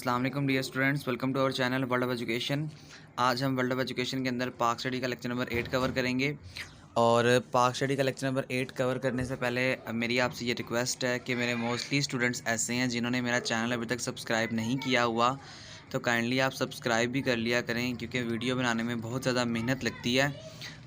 अस्सलाम वालेकुम dear students, welcome to our channel world of education. आज हम वर्ल्ड ऑफ एजुकेशन के अंदर पाक स्टडी का लेक्चर नंबर 8 कवर करेंगे। और पाक स्टडी का लेक्चर नंबर 8 कवर करने से पहले मेरी आपसे ये रिक्वेस्ट है कि मेरे मोस्टली स्टूडेंट्स ऐसे हैं जिन्होंने मेरा चैनल अभी तक सब्सक्राइब नहीं किया हुआ, तो काइंडली आप सब्सक्राइब भी कर लिया करें, क्योंकि वीडियो बनाने में बहुत ज़्यादा मेहनत लगती है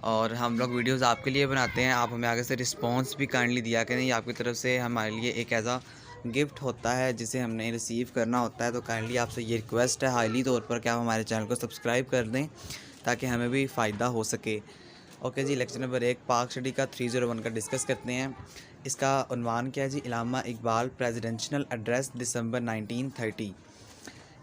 और हम लोग वीडियोज़ आपके लिए बनाते हैं। आप हमें आगे से रिस्पॉन्स भी काइंडली दिया करें, ये आपकी तरफ से हमारे लिए एक ऐसा गिफ्ट होता है जिसे हमने रिसीव करना होता है। तो काइंडली आपसे ये रिक्वेस्ट है हाईली तौर पर कि आप हमारे चैनल को सब्सक्राइब कर दें ताकि हमें भी फ़ायदा हो सके। ओके जी, लेक्चर नंबर 1 पाक स्टडी का 301 का डिस्कस करते हैं। इसका उन्वान क्या है जी? इलामा इकबाल प्रेसिडेंशियल एड्रेस दिसंबर 1930।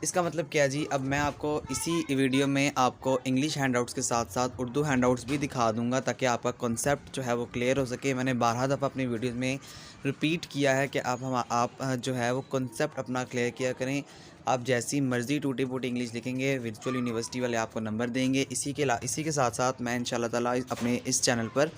इसका मतलब क्या है जी? अब मैं आपको इसी वीडियो में आपको इंग्लिश हैंडआउट्स के साथ साथ उर्दू हैंडआउट्स भी दिखा दूंगा ताकि आपका कॉन्सेप्ट जो है वो क्लियर हो सके। मैंने 12 दफ़ा अपनी वीडियोस में रिपीट किया है कि आप जो है वो कॉन्सेप्ट अपना क्लियर किया करें। आप जैसी मर्ज़ी टूटी फूटी इंग्लिश लिखेंगे, वर्चुअल यूनिवर्सिटी वाले आपको नंबर देंगे। इसी के साथ साथ मैं इंशाल्लाह ताला अपने इस चैनल पर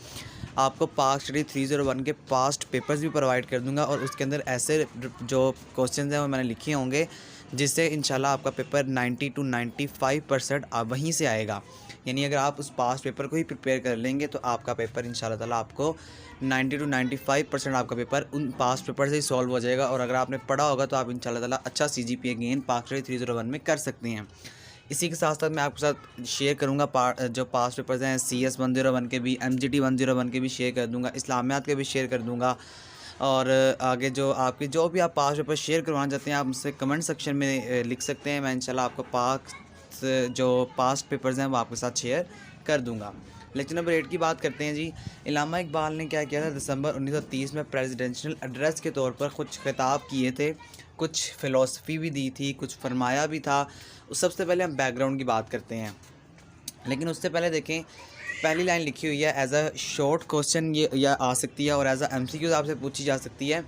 आपको पाक स्टडी 301 के पास्ट पेपर्स भी प्रोवाइड कर दूंगा और उसके अंदर ऐसे जो क्वेश्चन हैं वो मैंने लिखे होंगे जिससे इंशाल्लाह आपका पेपर 90 to 95% वहीं से आएगा। यानी अगर आप उस पास्ट पेपर को ही प्रिपेयर कर लेंगे तो आपका पेपर इंशाल्लाह ताला आपको 90 to 95% आपका पेपर उन पास्ट पेपर से ही सॉल्व हो जाएगा। और अगर आपने पढ़ा होगा तो आप इंशाल्लाह ताला अच्छा CGPA गेन पाक स्टडी 301 में कर सकते हैं। इसी के साथ साथ मैं आपके साथ शेयर करूंगा जो पास्ट पेपर्स हैं CS 101 के भी, MGT 101 के भी शेयर कर दूंगा, इस्लामियात के भी शेयर कर दूंगा। और आगे जो भी आप पास्ट पेपर शेयर करवाना चाहते हैं आप मुझसे कमेंट सेक्शन में लिख सकते हैं। मैं इंशाल्लाह आपको जो पास्ट पेपर्स हैं वो आपके साथ शेयर कर दूंगा। लेक्चर नंबर 8 की बात करते हैं जी। इलामा इकबाल ने क्या किया था? दिसंबर 1930 में प्रेसिडेंशियल एड्रेस के तौर पर कुछ खिताब किए थे, कुछ फ़िलासफ़ी भी दी थी, कुछ फरमाया भी था। सबसे पहले हम बैकग्राउंड की बात करते हैं, लेकिन उससे पहले देखें पहली लाइन लिखी हुई है एज अ शॉर्ट क्वेश्चन ये या आ सकती है और एज अ MCQ आपसे पूछी जा सकती है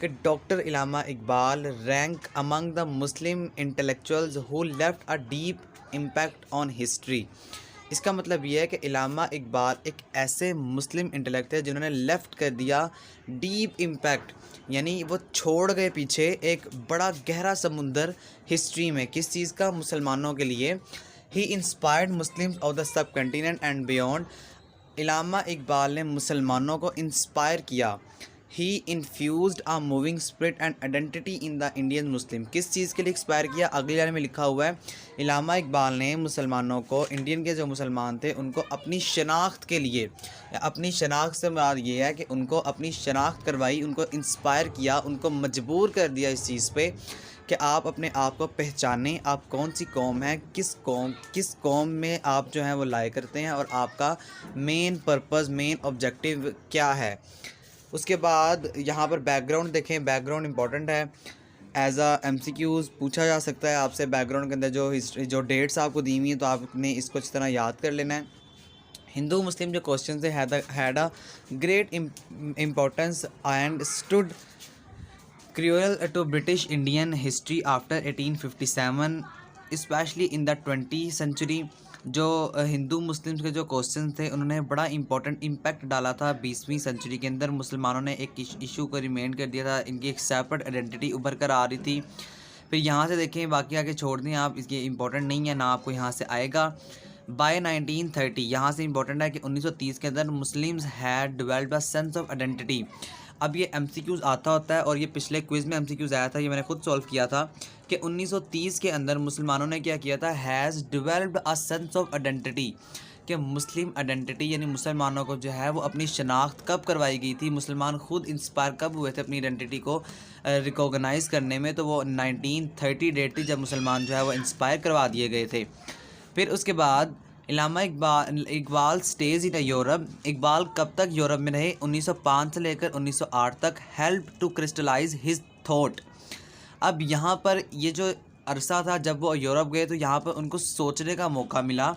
कि doctor Allama Iqbal rank among the Muslim intellectuals who left a deep impact on history. इसका मतलब ये है कि इलामा इकबाल एक ऐसे मुस्लिम इंटेलेक्ट है जिन्होंने लेफ़्ट कर दिया डीप इम्पैक्ट, यानी वो छोड़ गए पीछे एक बड़ा गहरा समुंदर हिस्ट्री में। किस चीज़ का? मुसलमानों के लिए। He inspired Muslims of the subcontinent and beyond. Allama Iqbal ने मुसलमानों को इंस्पायर किया। He infused a moving spirit and identity in the Indian Muslim. किस चीज़ के लिए एक्सपायर किया? अगली लाइन में लिखा हुआ है इलामा इकबाल ने मुसलमानों को, इंडियन के जो मुसलमान थे उनको अपनी शनाख्त के लिए, अपनी शनाख्त से मुराद ये है कि उनको अपनी शनाख्त करवाई, उनको इंस्पायर किया, उनको मजबूर कर दिया इस चीज़ पे कि आप अपने आप को पहचानें, आप कौन सी कौम है, किस कौम में आप जो है वो लाए करते हैं और आपका मेन पर्पस, मेन ऑब्जेक्टिव क्या है। उसके बाद यहाँ पर बैकग्राउंड देखें, बैकग्राउंड इंपॉर्टेंट है। एज अ MCQs पूछा जा सकता है आपसे बैकग्राउंड के अंदर जो हिस्ट्री, जो डेट्स आपको दी हुई हैं तो आपने इसको इस तरह याद कर लेना है। हिंदू मुस्लिम जो क्वेश्चन थे had a great importance and stood crucial to British Indian history after 1857 specially in the 20th century. जो हिंदू मुस्लिम्स के जो क्वेश्चन थे उन्होंने बड़ा इंपॉर्टेंट इम्पैक्ट डाला था 20वीं सेंचुरी के अंदर। मुसलमानों ने एक इशू को रिमेन कर दिया था, इनकी एक सेपरेट आइडेंटिटी उभर कर आ रही थी। फिर यहाँ से देखें, बाकी आगे छोड़ दें आप, इसके इंपॉर्टेंट नहीं है ना, आपको यहाँ से आएगा। बाय 1930 यहाँ से इंपॉर्टेंट है कि 1930 के अंदर Muslims had developed a sense of identity. अब ये MCQs आता होता है और ये पिछले क्विज़ में MCQs आया था, ये मैंने खुद सॉल्व किया था कि 1930 के अंदर मुसलमानों ने क्या किया था? Has developed a sense of identity, कि मुस्लिम आइडेंटिटी यानी मुसलमानों को जो है वो अपनी शनाख्त कब करवाई गई थी, मुसलमान खुद इंस्पायर कब हुए थे अपनी आइडेंटिटी को रिकॉग्नाइज़ करने में, तो वो 1930 डेट थी जब मुसलमान जो है वो इंस्पायर करवा दिए गए थे। फिर उसके बाद Allama Iqbal stayed in Europe. Iqbal कब तक यूरोप में रहे? 1905 से लेकर 1908 तक। Help to crystallise his thought. अब यहाँ पर ये जो अरसा था जब वो यूरोप गए तो यहाँ पर उनको सोचने का मौका मिला।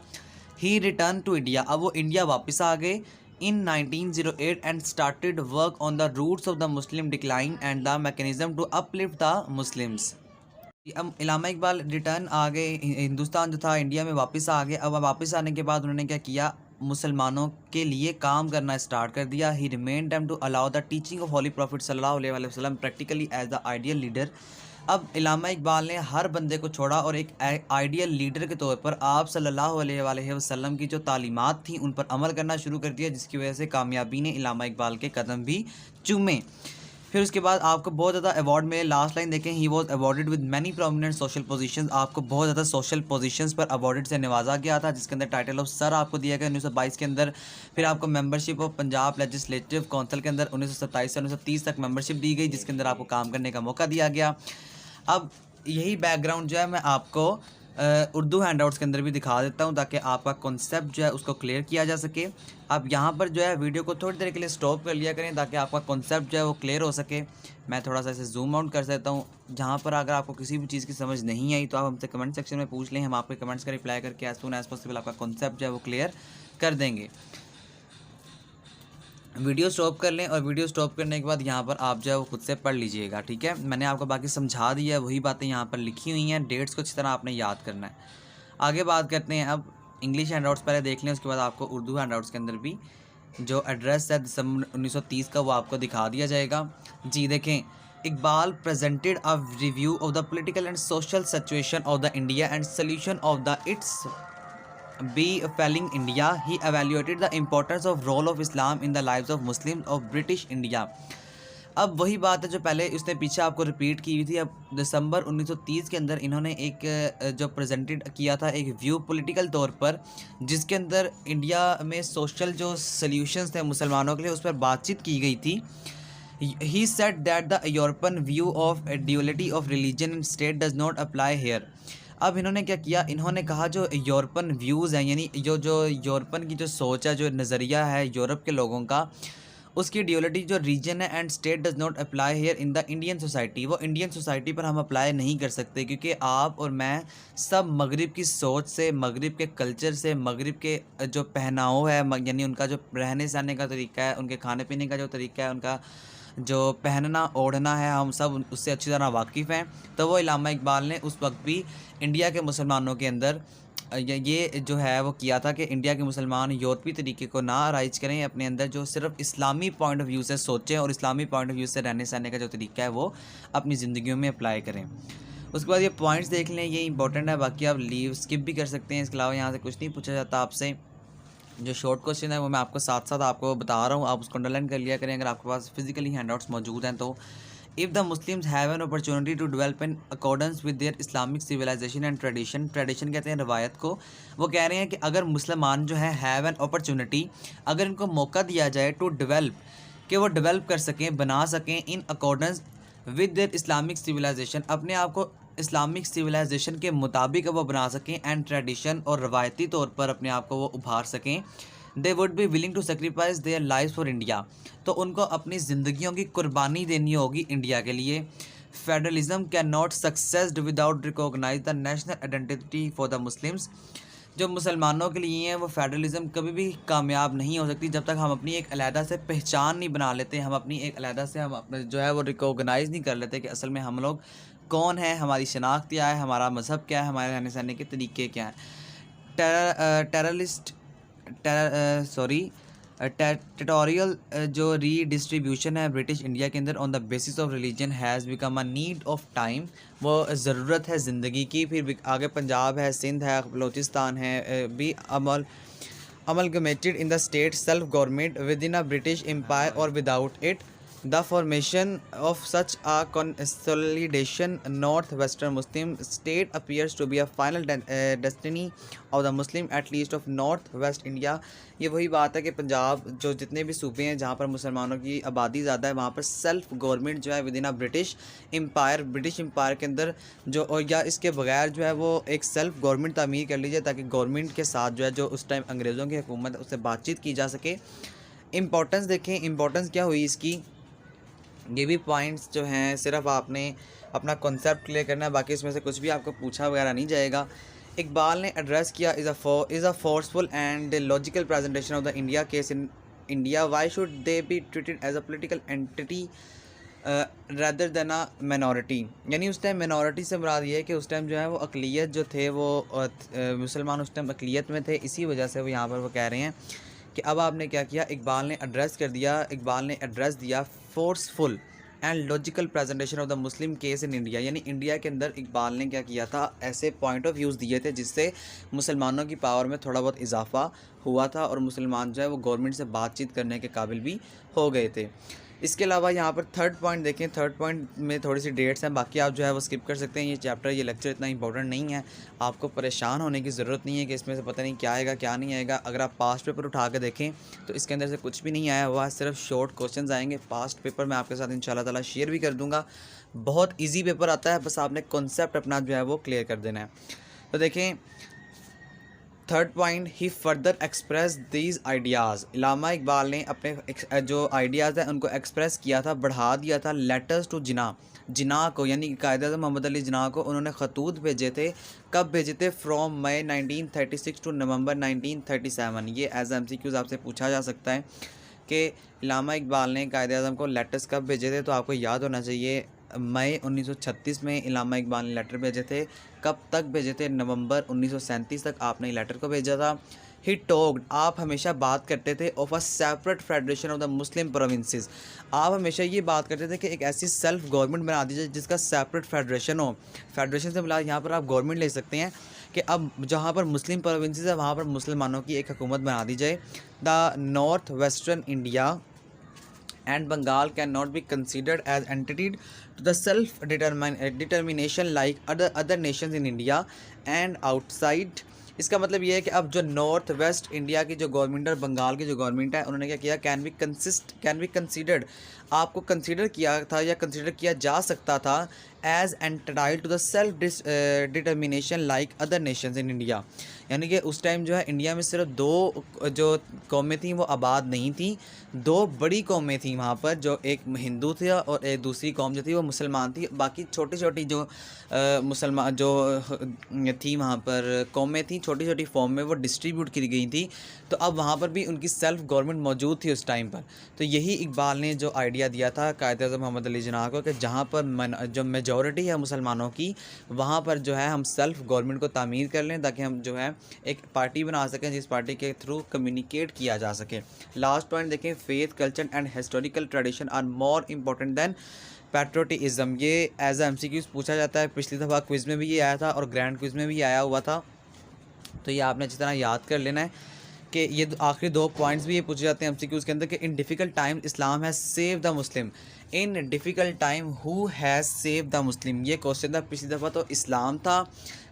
ही रिटर्न टू इंडिया, अब वो इंडिया वापस आ गए in 1908 and started work on the roots of the Muslim decline and the mechanism to uplift the Muslims. अब इलामा इकबाल रिटर्न आ गए, हिंदुस्तान जो था इंडिया में वापस आ गए। अब वापस आने के बाद उन्होंने क्या किया? मुसलमानों के लिए काम करना स्टार्ट कर दिया। He remind them to allow the teaching of holy prophet सल्लल्लाहु अलैहि वसल्लम practically as the ideal leader. अब इल्लामा इकबाल ने हर बंदे को छोड़ा और एक आइडियल लीडर के तौर पर आप सल्लल्लाहु अलैहि वसल्लम की जो तालीमात थी उन पर अमल करना शुरू कर दिया, जिसकी वजह से कामयाबी ने इल्लामा इकबाल के कदम भी चूमे। फिर उसके बाद आपको बहुत ज़्यादा अवार्ड मिले। लास्ट लाइन देखें, he was awarded with many prominent social positions. आपको बहुत ज़्यादा सोशल पोजीशंस पर अवॉर्डेड से नवाजा गया था, जिसके अंदर टाइटल ऑफ सर आपको दिया गया 1922 के अंदर। फिर आपको membership of Punjab legislative council के अंदर 1927 से 1930 तक मेंबरशिप दी गई, जिसके अंदर आपको काम करने का मौका दिया गया। अब यही बैकग्राउंड जो है मैं आपको उर्दू हैंडआउट्स के अंदर भी दिखा देता हूँ, ताकि आपका कॉन्सेप्ट जो है उसको क्लियर किया जा सके। आप यहाँ पर जो है वीडियो को थोड़ी देर के लिए स्टॉप कर लिया करें, ताकि आपका कॉन्सेप्ट जो है वो क्लियर हो सके। मैं थोड़ा सा इसे जूम आउट कर देता हूँ। जहाँ पर अगर आपको किसी भी चीज़ की समझ नहीं आई तो आप हमसे कमेंट सेक्शन में पूछ लें, हम आपके कमेंट्स का रिप्लाई करके एज सून एज पॉसिबल आपका कॉन्सेप्ट जो है वो क्लियर कर देंगे। वीडियो स्टॉप कर लें और वीडियो स्टॉप करने के बाद यहाँ पर आप जो है वो खुद से पढ़ लीजिएगा, ठीक है। मैंने आपको बाकी समझा दिया है, वही बातें यहाँ पर लिखी हुई हैं। डेट्स को अच्छी तरह आपने याद करना है। आगे बात करते हैं अब इंग्लिश हैंडआउट्स पहले देख लें, उसके बाद आपको उर्दू हैंडआउट्स के अंदर भी जो एड्रेस है दिसंबर 1930 का वो आपको दिखा दिया जाएगा। जी देखें, Iqbal presented a review of the political and social situation of the India and solution of the it's befalling India. He evaluated the importance of role of Islam in the lives of Muslims of British India. अब वही बात है जो पहले उसने पीछे आपको repeat की हुई थी। अब दिसंबर 1930 के अंदर इन्होंने एक जो प्रेजेंटेड किया था एक व्यू पॉलिटिकल तौर पर, जिसके अंदर इंडिया में सोशल जो सल्यूशंस थे मुसलमानों के लिए उस पर बातचीत की गई थी। He said that the European view of a duality of religion and state does not apply here. अब इन्होंने क्या किया, इन्होंने कहा जो यूरोपन व्यूज़ हैं, यानी जो यूरोपन की जो सोच है, जो नज़रिया है यूरोप के लोगों का, उसकी ड्यूअलिटी जो रीजन है and state does not apply here in the Indian society, वो इंडियन सोसाइटी पर हम अप्लाई नहीं कर सकते, क्योंकि आप और मैं सब मगरिब की सोच से, मगरिब के कल्चर से, मगरिब के जो पहनाव है, यानी उनका जो रहने सहने का तरीका है, उनके खाने पीने का जो तरीका है, उनका जो पहनना ओढ़ना है, हम सब उससे अच्छी तरह वाकिफ़ हैं। तो वो इल्लामा इकबाल ने उस वक्त भी इंडिया के मुसलमानों के अंदर ये जो है वो किया था कि इंडिया के मुसलमान यूरोपी तरीके को ना राइज करें, अपने अंदर जो सिर्फ इस्लामी पॉइंट ऑफ व्यू से सोचें और इस्लामी पॉइंट ऑफ व्यू से रहने सहने का जो तरीका है वो अपनी ज़िंदगियों में अप्लाई करें। उसके बाद ये पॉइंट्स देख लें, ये इंपॉर्टेंट है, बाकी आप लीव स्किप भी कर सकते हैं। इसके अलावा यहाँ से कुछ नहीं पूछा जाता आपसे। जो शॉर्ट क्वेश्चन है वो मैं आपको साथ साथ आपको बता रहा हूँ, आप उसको अंडरलाइन कर लिया करें अगर आपके पास फिजिकली हैंडआउट्स मौजूद हैं तो। If the Muslims have an opportunity to develop in accordance with their Islamic civilisation and tradition, tradition कहते हैं रवायत को, वो कह रहे हैं कि अगर मुसलमान जो है हैव एन अपॉर्चुनिटी, अगर इनको मौका दिया जाए टू डेवलप, कि वो डेवलप कर सकें, बना सकें in accordance with their Islamic civilisation, अपने आप को इस्लामिक सिविलाइजेशन के मुताबिक वो बना सकें, एंड ट्रेडिशन और रवायती तौर पर अपने आप को वो उभार सकें, they would be willing to sacrifice their life for India, तो उनको अपनी ज़िंदगियों की कुर्बानी देनी होगी इंडिया के लिए। Federalism can not succeed without recognise the national identity for the Muslims, जो मुसलमानों के लिए हैं वो फेडरलिज्म कभी भी कामयाब नहीं हो सकती जब तक हम अपनी एक अलहदा से पहचान नहीं बना लेते, हम अपनी एक अलहदा से हम अपने जो है वो रिकॉग्नाइज़ नहीं कर लेते कि असल में हम लोग कौन है, हमारी शनाख्त क्या है, हमारा मज़हब क्या है, हमारे रहने सहने के तरीके क्या हैं। टेरिटोरियल जो रीडिस्ट्रीब्यूशन है ब्रिटिश इंडिया के अंदर on the basis of religion has become a need of time, वो ज़रूरत है ज़िंदगी की। फिर आगे पंजाब है, सिंध है, बलोचिस्तान है, भी amalgamated in the state self government within a British empire और without it the formation of such a consolidation northwestern Muslim state appears to be a final destiny of the Muslim at least of north west India। ये वही बात है कि पंजाब जो जितने भी सूबे हैं जहाँ पर मुसलमानों की आबादी ज़्यादा है वहाँ पर सेल्फ गवर्नमेंट जो है within a British empire के अंदर जो, और या इसके बगैर जो है वो एक सेल्फ गवर्नमेंट तामीर कर लीजिए, ताकि गवर्नमेंट के साथ जो है जो उस टाइम अंग्रेज़ों की हुकूमत है उससे बातचीत की जा सके। इम्पोर्टेंस देखें, इम्पोर्टेंस क्या हुई इसकी, ये भी पॉइंट्स जो हैं सिर्फ आपने अपना कॉन्सेप्ट क्लियर करना है, बाकी इसमें से कुछ भी आपको पूछा वगैरह नहीं जाएगा। इकबाल ने एड्रेस किया is a forceful and logical presentation of the India case in India, why should they be treated as a political entity rather than a minority, यानी उस टाइम मिनॉरिटी से मुराद ये है कि उस टाइम जो है वो अकलियत जो थे वो मुसलमान उस टाइम अकलियत में थे, इसी वजह से वो यहाँ पर वो कह रहे हैं कि अब आपने क्या किया, इकबाल ने एड्रेस दिया forceful, and logical presentation of the Muslim case in India, यानी इंडिया के अंदर इकबाल ने क्या किया था, ऐसे पॉइंट ऑफ व्यूज़ दिए थे जिससे मुसलमानों की पावर में थोड़ा बहुत इजाफा हुआ था और मुसलमान जो है वो गवर्नमेंट से बातचीत करने के काबिल भी हो गए थे। इसके अलावा यहाँ पर थर्ड पॉइंट देखें, थर्ड पॉइंट में थोड़ी सी डेट्स हैं, बाकी आप जो है वो स्किप कर सकते हैं। ये चैप्टर, ये लेक्चर इतना इंपॉर्टेंट नहीं है, आपको परेशान होने की ज़रूरत नहीं है कि इसमें से पता नहीं क्या आएगा क्या नहीं आएगा। अगर आप पास्ट पेपर उठा के देखें तो इसके अंदर से कुछ भी नहीं आया हुआ, सिर्फ शॉर्ट क्वेश्चन आएंगे। पास्ट पेपर मैं आपके साथ इंशाल्लाह ताला शेयर भी कर दूँगा, बहुत ईजी पेपर आता है, बस आपने कॉन्सेप्ट अपना जो है वो क्लियर कर देना है। तो देखें third point, he further express these ideas, Allama Iqbal ने अपने जो आइडियाज़ हैं उनको एक्सप्रेस किया था, बढ़ा दिया था। लेटर्स टू जिना को, यानी कायद-ए-आज़म मोहम्मद अली जिन्ना को उन्होंने ख़तूत भेजे थे। कब भेजे थे? फ्रॉम मई 1936 टू नवंबर 1937। ये एज MCQs आपसे पूछा जा सकता है कि इलामा इकबाल ने कायद-ए-आज़म को लेटर्स कब भेजे थे, तो आपको याद होना चाहिए मई 1936 में इलामा इकबाल ने लेटर भेजे थे। कब तक भेजे थे? नवंबर 1937 तक आपने लेटर को भेजा था। ही टॉक्ड, आप हमेशा बात करते थे, of a separate federation of the Muslim provinces, आप हमेशा ये बात करते थे कि एक ऐसी सेल्फ गवर्नमेंट बना दी जाए जिसका सेपरेट फेडरेशन हो। फेडरेशन से मिला यहाँ पर आप गवर्नमेंट ले सकते हैं कि अब जहाँ पर मुस्लिम प्रोविंसेस है वहाँ पर मुसलमानों की एक हुकूमत बना दी जाए। The north western India and Bengal cannot be considered as entitled to the self-determination like other nations in India and outside। इसका मतलब ये है कि अब जो नॉर्थ वेस्ट इंडिया की जो गवर्नमेंट और बंगाल की जो गवर्नमेंट है उन्होंने क्या किया, कैन बी कंसिडर्ड, आपको कंसिडर किया था या कंसिडर किया जा सकता था as entitled to the self determination like other nations in India. यानी कि उस टाइम जो है इंडिया में सिर्फ दो जो कौमें थी वो आबाद नहीं थी, दो बड़ी कौमें थी वहाँ पर, जो एक हिंदू थे और एक दूसरी कौम जो थी वो मुसलमान थी। बाकी छोटी छोटी जो मुसलमान जो थी वहाँ पर कौमें थी, छोटी छोटी फॉर्म में वो डिस्ट्रीब्यूट की गई थी। तो अब वहाँ पर भी उनकी सेल्फ गवर्नमेंट मौजूद थी उस टाइम पर। तो यही इकबाल ने जो आइडिया दिया था कायद-ए-आज़म मोहम्मद अली जिन्ना को कि जहाँ पर जो मेजॉरिटी है मुसलमानों की, वहाँ पर जो है हम सेल्फ गवर्नमेंट को तामीर कर लें ताकि हम जो है एक पार्टी बना सकें जिस पार्टी के थ्रू कम्युनिकेट किया जा सके। लास्ट पॉइंट देखें, faith culture and historical tradition are more important than patriotism. ये एज MCQs पूछा जाता है, पिछली दफ़ा क्विज़ में भी ये आया था और ग्रैंड क्विज़ में भी आया हुआ था। तो ये आपने अच्छी तरह याद कर लेना है कि ये आखिरी दो पॉइंट्स भी ये पूछे जाते हैं MCQs के अंदर कि in difficult time Islam has save the Muslim, in difficult time who has save the Muslim. ये क्वेश्चन था पिछली दफ़ा, तो इस्लाम था,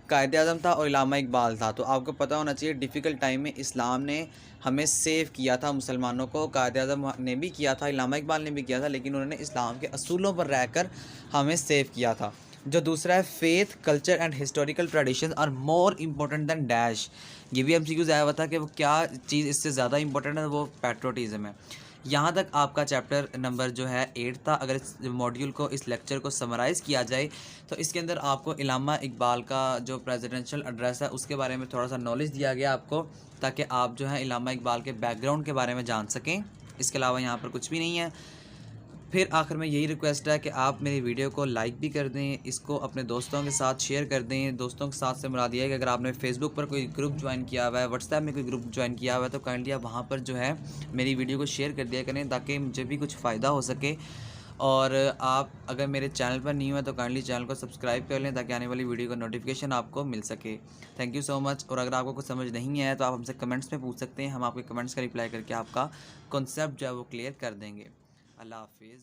कायद-ए-आज़म था और इलामा इकबाल था। तो आपको पता होना चाहिए डिफ़िकल्ट टाइम में इस्लाम ने हमें सेव किया था मुसलमानों को, कायद-ए-आज़म ने भी किया था, इलामा इकबाल ने भी किया था, लेकिन उन्होंने इस्लाम के असूलों पर रहकर हमें सेव किया था। जो दूसरा है, faith culture and historical tradition are more important than dash. ये भी MCQs आया हुआ था कि वो क्या चीज़ इससे ज़्यादा इंपॉर्टेंट है, वो पैट्रोटिज़म है। यहाँ तक आपका चैप्टर नंबर जो है 8 था। अगर इस मॉड्यूल को, इस लेक्चर को समराइज़ किया जाए तो इसके अंदर आपको इलामा इकबाल का जो प्रेसिडेंशियल एड्रेस है उसके बारे में थोड़ा सा नॉलेज दिया गया आपको, ताकि आप जो है इलामा इकबाल के बैकग्राउंड के बारे में जान सकें। इसके अलावा यहाँ पर कुछ भी नहीं है। फिर आखिर में यही रिक्वेस्ट है कि आप मेरी वीडियो को लाइक भी कर दें, इसको अपने दोस्तों के साथ शेयर कर दें। दोस्तों के साथ से मुराद ये है कि अगर आपने फेसबुक पर कोई ग्रुप ज्वाइन किया हुआ है, व्हाट्सएप में कोई ग्रुप ज्वाइन किया हुआ है, तो काइंडली आप वहाँ पर जो है मेरी वीडियो को शेयर कर दिया करें ताकि मुझे भी कुछ फ़ायदा हो सके। और आप अगर मेरे चैनल पर नहीं हुआ तो काइंडली चैनल को सब्सक्राइब कर लें ताकि आने वाली वीडियो का नोटिफिकेशन आपको मिल सके। Thank you so much. और अगर आपको कुछ समझ नहीं आया तो आप हमसे कमेंट्स में पूछ सकते हैं, हम आपके कमेंट्स का रिप्लाई करके आपका कॉन्सेप्ट जो है वो क्लियर कर देंगे। अल्लाह हाफिज़।